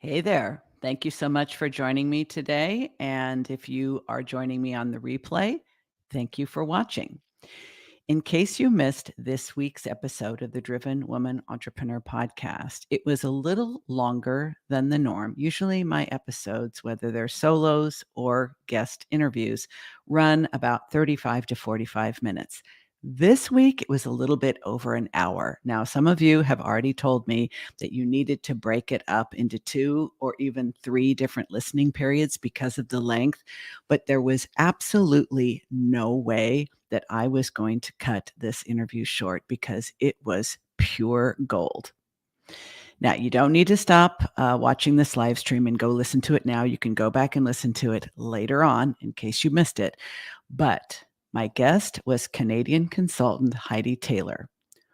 Hey there. Thank you so much for joining me today. And if you are joining me on the replay, thank you for watching. In case you missed this week's episode of the Driven Woman Entrepreneur podcast, it was a little longer than the norm. Usually, my episodes, whether they're solos or guest interviews, run about 35 to 45 minutes. This week, it was a little bit over an hour. Now, some of you have already told me that you needed to break it up into 2 or even 3 different listening periods because of the length, but there was absolutely no way that I was going to cut this interview short because it was pure gold. Now, you don't need to stop watching this live stream and go listen to it now. You can go back and listen to it later on in case you missed it. But my guest was Canadian consultant Heidi Taylor,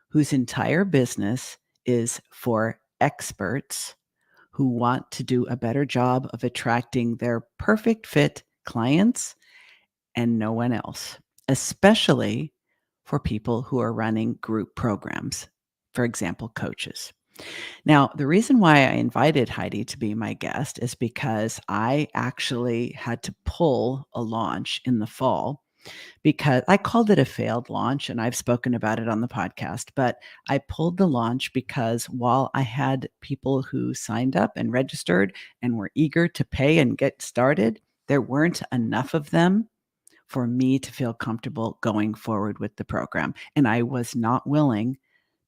whose entire business is for experts who want to do a better job of attracting their perfect fit clients and no one else, especially for people who are running group programs, for example, coaches. Now, the reason why I invited Heidi to be my guest is because I actually had to pull a launch in the fall because I called it a failed launch and I've spoken about it on the podcast, but I pulled the launch because while I had people who signed up and registered and were eager to pay and get started, there weren't enough of them for me to feel comfortable going forward with the program. And I was not willing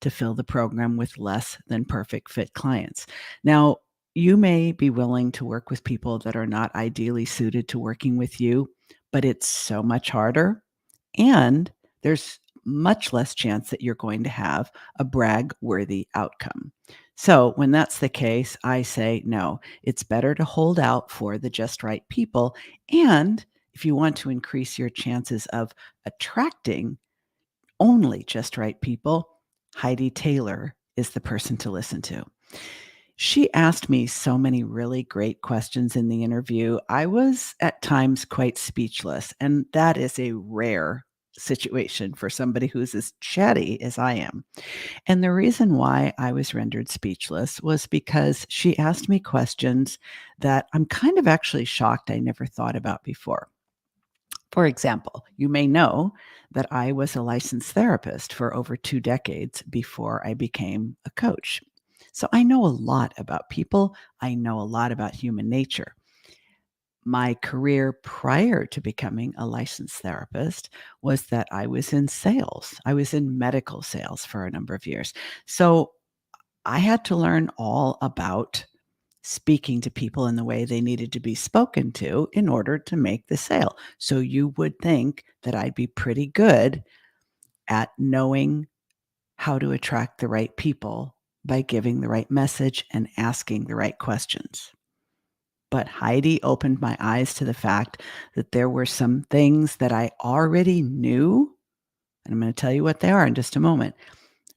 to fill the program with less than perfect fit clients. Now, you may be willing to work with people that are not ideally suited to working with you, but it's so much harder. And there's much less chance that you're going to have a brag worthy outcome. So, when that's the case, I say no, it's better to hold out for the just right people. And if you want to increase your chances of attracting only just right people, Heidi Taylor is the person to listen to. She asked me so many really great questions in the interview. I was at times quite speechless, and that is a rare situation for somebody who's as chatty as I am. And the reason why I was rendered speechless was because she asked me questions that I'm kind of actually shocked I never thought about before. For example, you may know that I was a licensed therapist for over 2 decades before I became a coach. So I know a lot about people. I know a lot about human nature. My career prior to becoming a licensed therapist was that I was in sales. I was in medical sales for a number of years. So I had to learn all about speaking to people in the way they needed to be spoken to in order to make the sale. So you would think that I'd be pretty good at knowing how to attract the right people by giving the right message and asking the right questions. But Heidi opened my eyes to the fact that there were some things that I already knew, and I'm going to tell you what they are in just a moment,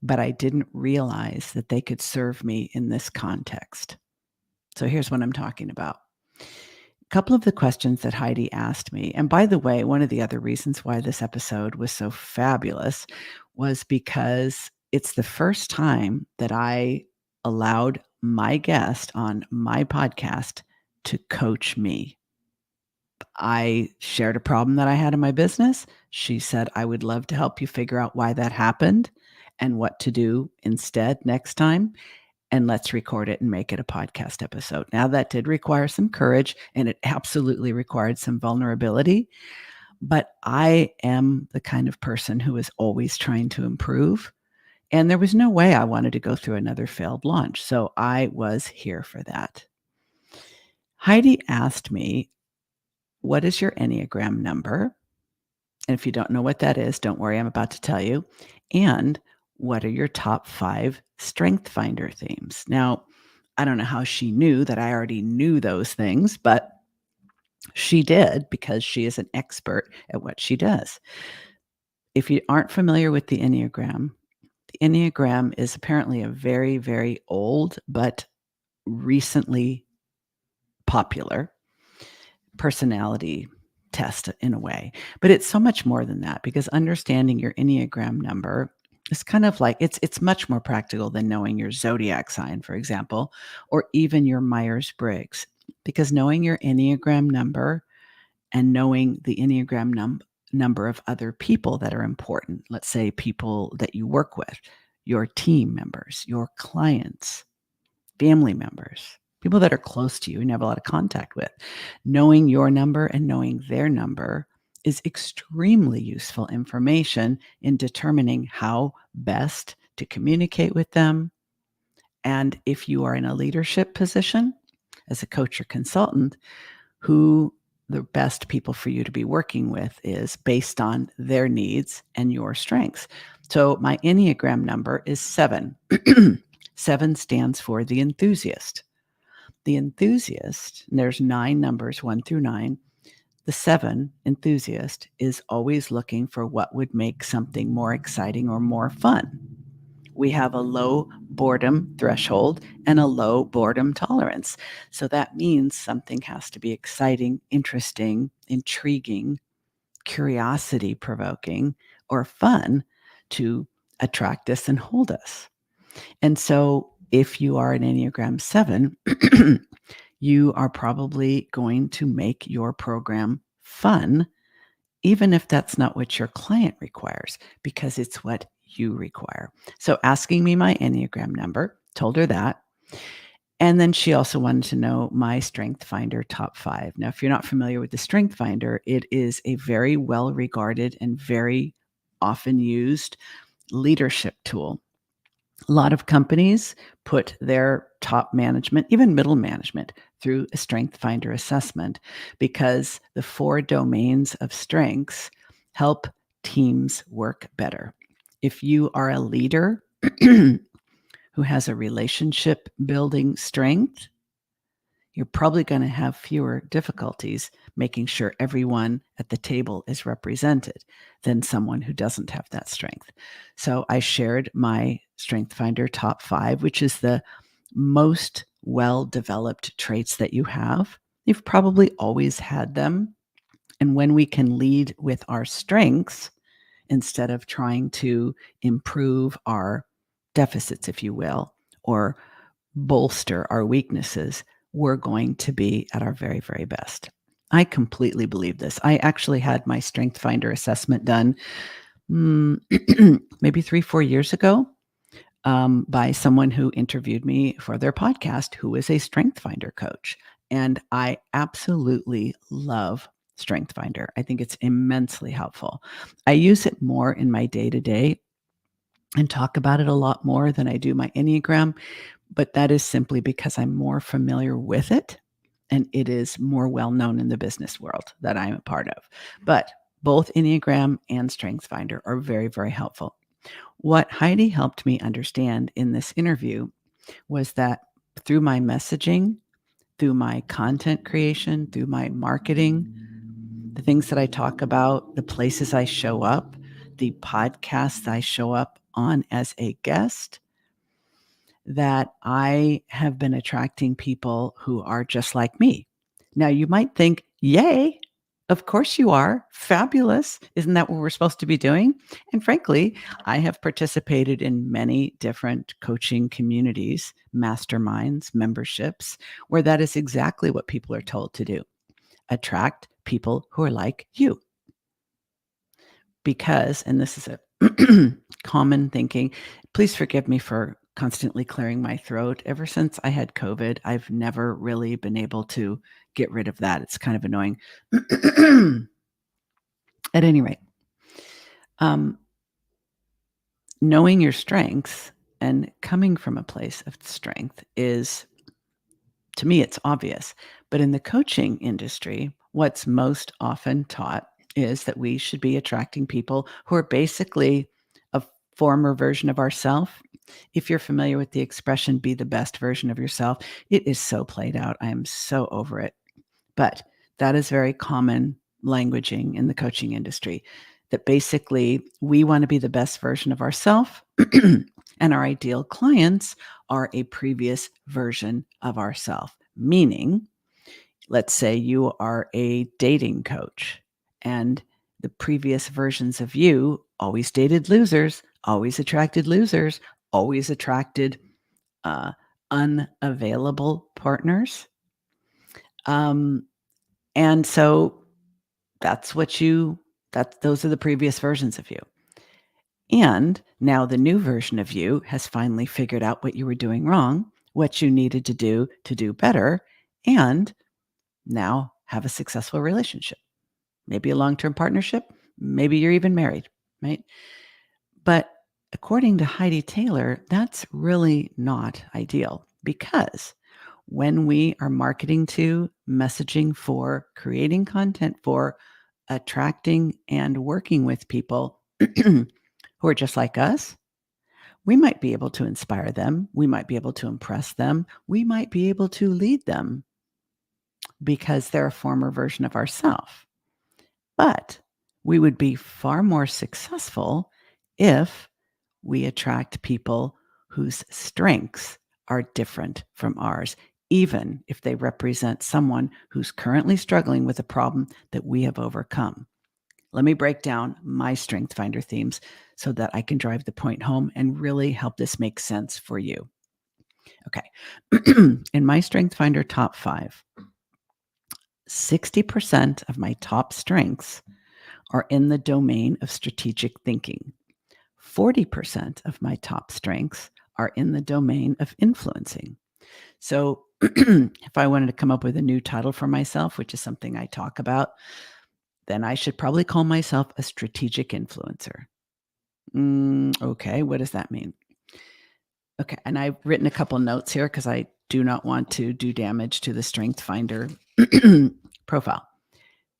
but I didn't realize that they could serve me in this context. So here's what I'm talking about. A couple of the questions that Heidi asked me, and by the way, one of the other reasons why this episode was so fabulous was because it's the first time that I allowed my guest on my podcast to coach me. I shared a problem that I had in my business. She said, I would love to help you figure out why that happened and what to do instead next time, and let's record it and make it a podcast episode. Now, that did require some courage and it absolutely required some vulnerability, but I am the kind of person who is always trying to improve. And there was no way I wanted to go through another failed launch. So I was here for that. Heidi asked me, what is your Enneagram number? And if you don't know what that is, don't worry, I'm about to tell you. And what are your top 5 strength finder themes? Now, I don't know how she knew that I already knew those things, but she did because she is an expert at what she does. If you aren't familiar with the Enneagram is apparently a very, very old but recently popular personality test in a way. But it's so much more than that because understanding your Enneagram number It's kind of like it's much more practical than knowing your zodiac sign, for example, or even your Myers-Briggs, because knowing your Enneagram number and knowing the Enneagram number of other people that are important, let's say people that you work with, your team members, your clients, family members, people that are close to you and have a lot of contact with. Knowing your number and knowing their number is extremely useful information in determining how best to communicate with them. And if you are in a leadership position as a coach or consultant, who the best people for you to be working with is based on their needs and your strengths. So my Enneagram number is 7. 7 stands for the enthusiast. The enthusiast, and there's 9 numbers, 1 through 9. The 7 enthusiast is always looking for what would make something more exciting or more fun. We have a low boredom threshold and a low boredom tolerance. So that means something has to be exciting, interesting, intriguing, curiosity provoking, or fun to attract us and hold us. And so if you are an Enneagram 7, you are probably going to make your program fun, even if that's not what your client requires, because it's what you require. So asking me my Enneagram number, told her that. And then she also wanted to know my Strength Finder top 5. Now, if you're not familiar with the Strength Finder, it is a very well regarded and very often used leadership tool. A lot of companies put their top management, even middle management, through a Strength Finder assessment because the 4 domains of strengths help teams work better. If you are a leader who has a relationship building strength, you're probably going to have fewer difficulties making sure everyone at the table is represented than someone who doesn't have that strength. So I shared my Strength Finder top 5, which is the most well-developed traits that you have. You've probably always had them. And when we can lead with our strengths instead of trying to improve our deficits, if you will, or bolster our weaknesses, we're going to be at our very, very best. I completely believe this. I actually had my Strength Finder assessment done maybe 3-4 years ago by someone who interviewed me for their podcast, who is a Strength Finder coach. And I absolutely love Strength Finder. I think it's immensely helpful. I use it more in my day-to-day and talk about it a lot more than I do my Enneagram, but that is simply because I'm more familiar with it and it is more well known in the business world that I'm a part of. But both Enneagram and StrengthsFinder are very, very helpful. What Heidi helped me understand in this interview was that through my messaging, through my content creation, through my marketing, the things that I talk about, the places I show up, the podcasts I show up on as a guest, that I have been attracting people who are just like me. Now, you might think, yay, of course you are. Fabulous. Isn't that what we're supposed to be doing? And frankly, I have participated in many different coaching communities, masterminds, memberships, where that is exactly what people are told to do. Attract people who are like you. Because, and this is a common thinking, please forgive me for constantly clearing my throat. Ever since I had COVID, I've never really been able to get rid of that. It's kind of annoying. At any rate, knowing your strengths and coming from a place of strength is, to me, it's obvious. But in the coaching industry, what's most often taught is that we should be attracting people who are basically a former version of ourselves. If you're familiar with the expression, be the best version of yourself, it is so played out. I am so over it. But that is very common languaging in the coaching industry, that basically we want to be the best version of ourselves and our ideal clients are a previous version of ourselves. Meaning, let's say you are a dating coach and the previous versions of you always dated losers, always attracted losers, always attracted unavailable partners. And so those are the previous versions of you. And now the new version of you has finally figured out what you were doing wrong, what you needed to do better, and now have a successful relationship. Maybe a long-term partnership, maybe you're even married, right? But according to Heidi Taylor, that's really not ideal, because when we are marketing to, messaging for, creating content for, attracting and working with people who are just like us, we might be able to inspire them. We might be able to impress them. We might be able to lead them because they're a former version of ourselves. But we would be far more successful if we attract people whose strengths are different from ours, even if they represent someone who's currently struggling with a problem that we have overcome. Let me break down my Strength Finder themes so that I can drive the point home and really help this make sense for you. Okay. In my Strength Finder top 5, 60% of my top strengths are in the domain of strategic thinking. 40% of my top strengths are in the domain of influencing. So if I wanted to come up with a new title for myself, which is something I talk about, then I should probably call myself a strategic influencer. Okay, what does that mean? Okay, and I've written a couple notes here because I do not want to do damage to the Strength Finder profile.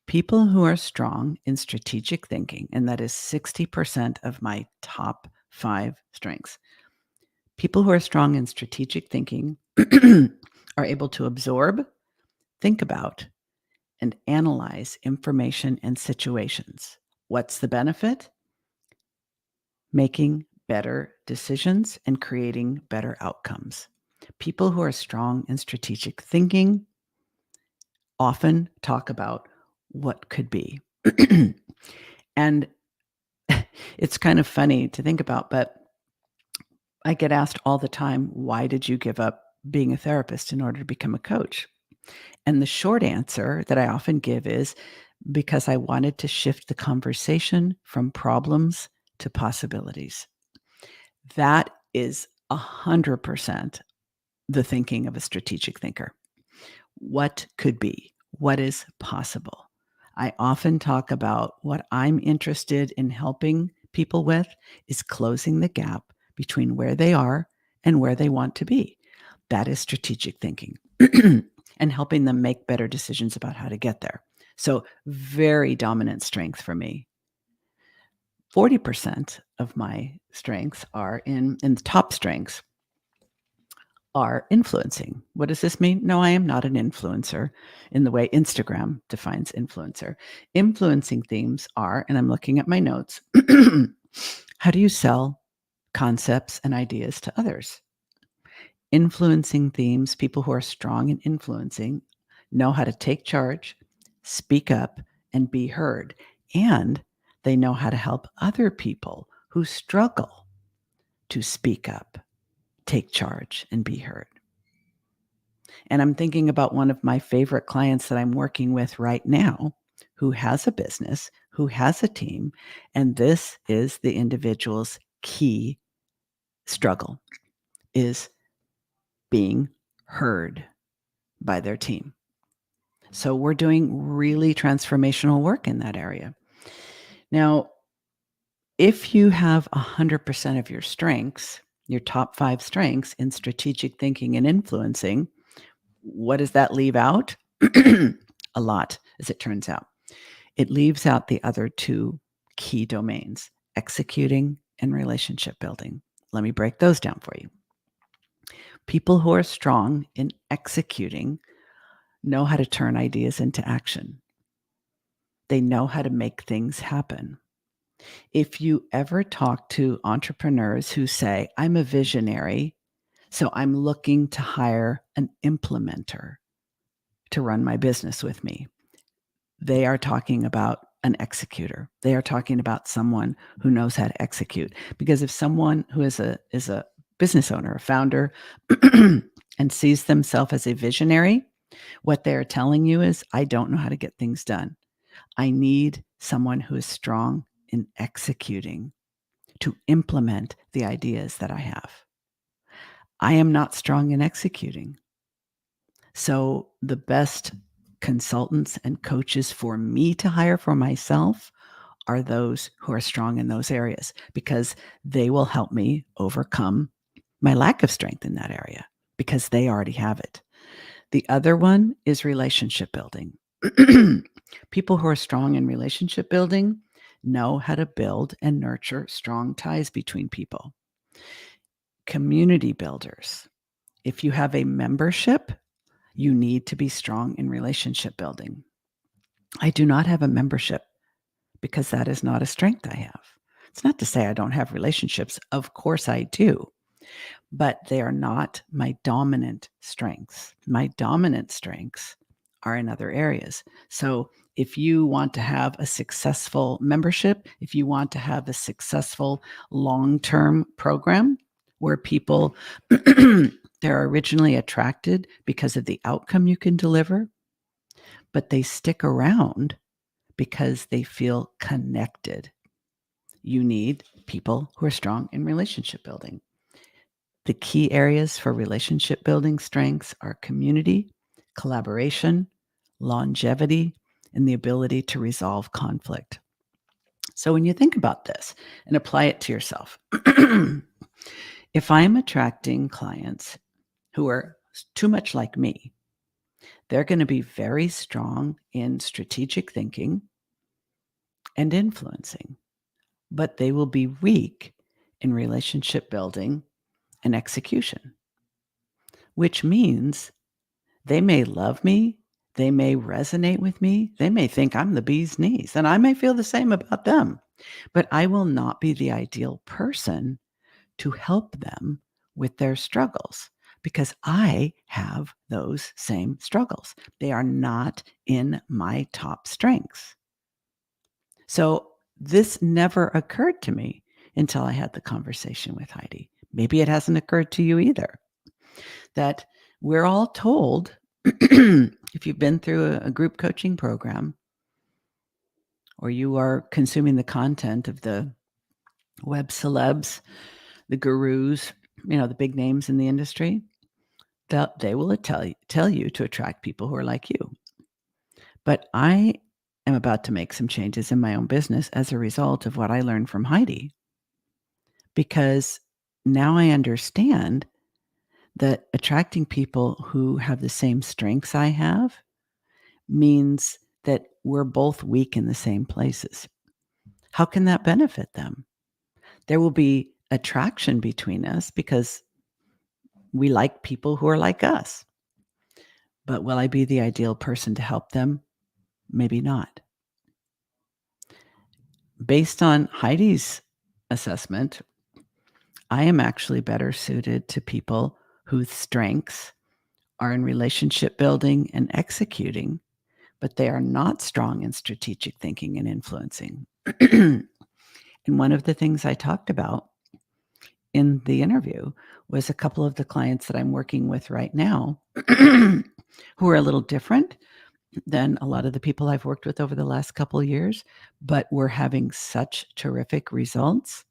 People who are strong in strategic thinking, and that is 60% of my top 5 strengths. People who are strong in strategic thinking are able to absorb, think about, and analyze information and situations. What's the benefit? Making better decisions and creating better outcomes. People who are strong in strategic thinking often talk about what could be. And it's kind of funny to think about, but I get asked all the time, why did you give up being a therapist in order to become a coach? And the short answer that I often give is because I wanted to shift the conversation from problems to possibilities. That is 100% the thinking of a strategic thinker. What could be? What is possible? I often talk about what I'm interested in helping people with is closing the gap between where they are and where they want to be. That is strategic thinking and helping them make better decisions about how to get there. So very dominant strength for me. 40% of my strengths are in the top strengths are influencing. What does this mean? No, I am not an influencer in the way Instagram defines influencer. Influencing themes are, and I'm looking at my notes, how do you sell concepts and ideas to others? Influencing themes, people who are strong in influencing know how to take charge, speak up, and be heard. And they know how to help other people who struggle to speak up, take charge, and be heard. And I'm thinking about one of my favorite clients that I'm working with right now who has a business, who has a team, and this is the individual's key struggle is being heard by their team. So we're doing really transformational work in that area. Now, if you have 100% of your strengths, your top 5 strengths in strategic thinking and influencing, what does that leave out? A lot, as it turns out. It leaves out the other 2 key domains, executing and relationship building. Let me break those down for you. People who are strong in executing know how to turn ideas into action. They know how to make things happen. If you ever talk to entrepreneurs who say, I'm a visionary, so I'm looking to hire an implementer to run my business with me, they are talking about an executor. They are talking about someone who knows how to execute. Because if someone who is a business owner, a founder, and sees themselves as a visionary, what they're telling you is, I don't know how to get things done. I need someone who is strong in executing to implement the ideas that I have. I am not strong in executing. So the best consultants and coaches for me to hire for myself are those who are strong in those areas, because they will help me overcome my lack of strength in that area because they already have it. The other one is relationship building. People who are strong in relationship building know how to build and nurture strong ties between people. Community builders. If you have a membership, you need to be strong in relationship building. I do not have a membership because that is not a strength I have. It's not to say I don't have relationships. Of course I do, but they are not my dominant strengths. My dominant strengths are in other areas. So if you want to have a successful membership, if you want to have a successful long-term program where people they're originally attracted because of the outcome you can deliver, but they stick around because they feel connected. You need people who are strong in relationship building. The key areas for relationship building strengths are community, collaboration, longevity, and the ability to resolve conflict. So when you think about this and apply it to yourself, if I'm attracting clients who are too much like me, they're going to be very strong in strategic thinking and influencing, but they will be weak in relationship building and execution, which means they may love me, they may resonate with me, they may think I'm the bee's knees, and I may feel the same about them, but I will not be the ideal person to help them with their struggles because I have those same struggles. They are not in my top strengths. So this never occurred to me until I had the conversation with Heidi. Maybe it hasn't occurred to you either, that we're all told, if you've been through a group coaching program or you are consuming the content of the web celebs, the gurus, the big names in the industry, that they will tell you to attract people who are like you. But I am about to make some changes in my own business as a result of what I learned from Heidi, because now I understand that attracting people who have the same strengths I have means that we're both weak in the same places. How can that benefit them? There will be attraction between us because we like people who are like us. But will I be the ideal person to help them? Maybe not. Based on Heidi's assessment, I am actually better suited to people whose strengths are in relationship building and executing, but they are not strong in strategic thinking and influencing. And one of the things I talked about in the interview was a couple of the clients that I'm working with right now who are a little different than a lot of the people I've worked with over the last couple of years, but we're having such terrific results.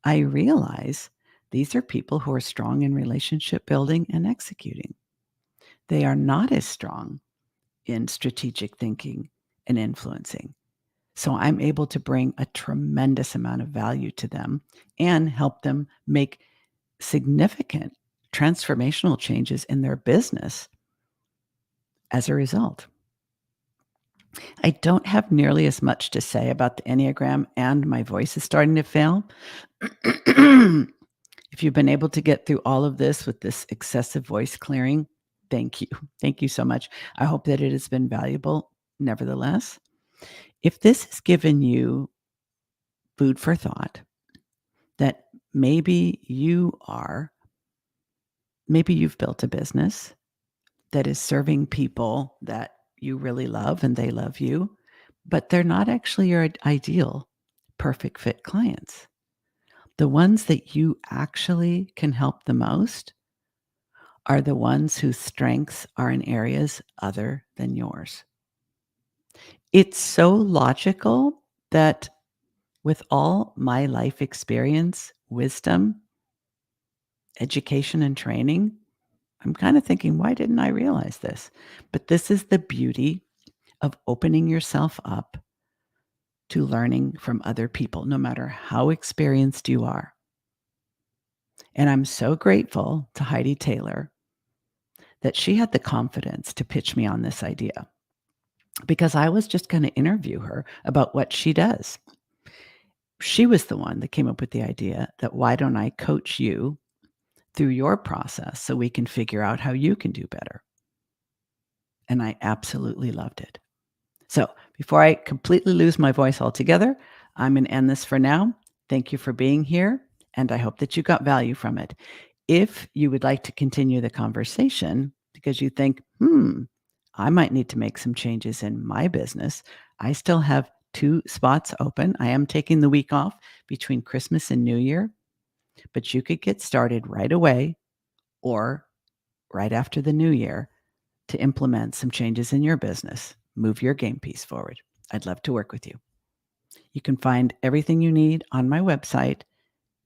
I realize these are people who are strong in relationship building and executing. They are not as strong in strategic thinking and influencing. So I'm able to bring a tremendous amount of value to them and help them make significant transformational changes in their business as a result. I don't have nearly as much to say about the Enneagram, and my voice is starting to fail. If you've been able to get through all of this with this excessive voice clearing, thank you. Thank you so much. I hope that it has been valuable. Nevertheless, if this has given you food for thought, that maybe you've built a business that is serving people that you really love and they love you, but they're not actually your ideal perfect fit clients. The ones that you actually can help the most are the ones whose strengths are in areas other than yours. It's so logical that with all my life experience, wisdom, education, and training, I'm kind of thinking, why didn't I realize this? But this is the beauty of opening yourself up to learning from other people, no matter how experienced you are. And I'm so grateful to Heidi Taylor that she had the confidence to pitch me on this idea because I was just going to interview her about what she does. She was the one that came up with the idea that why don't I coach you through your process so we can figure out how you can do better. And I absolutely loved it. So before I completely lose my voice altogether, I'm going to end this for now. Thank you for being here, and I hope that you got value from it. If you would like to continue the conversation because you think, I might need to make some changes in my business, I still have 2 spots open. I am taking the week off between Christmas and New Year, but you could get started right away or right after the new year to implement some changes in your business, move your game piece forward. I'd love to work with you. You can find everything you need on my website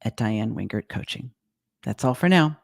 at Diane Wingert Coaching. That's all for now.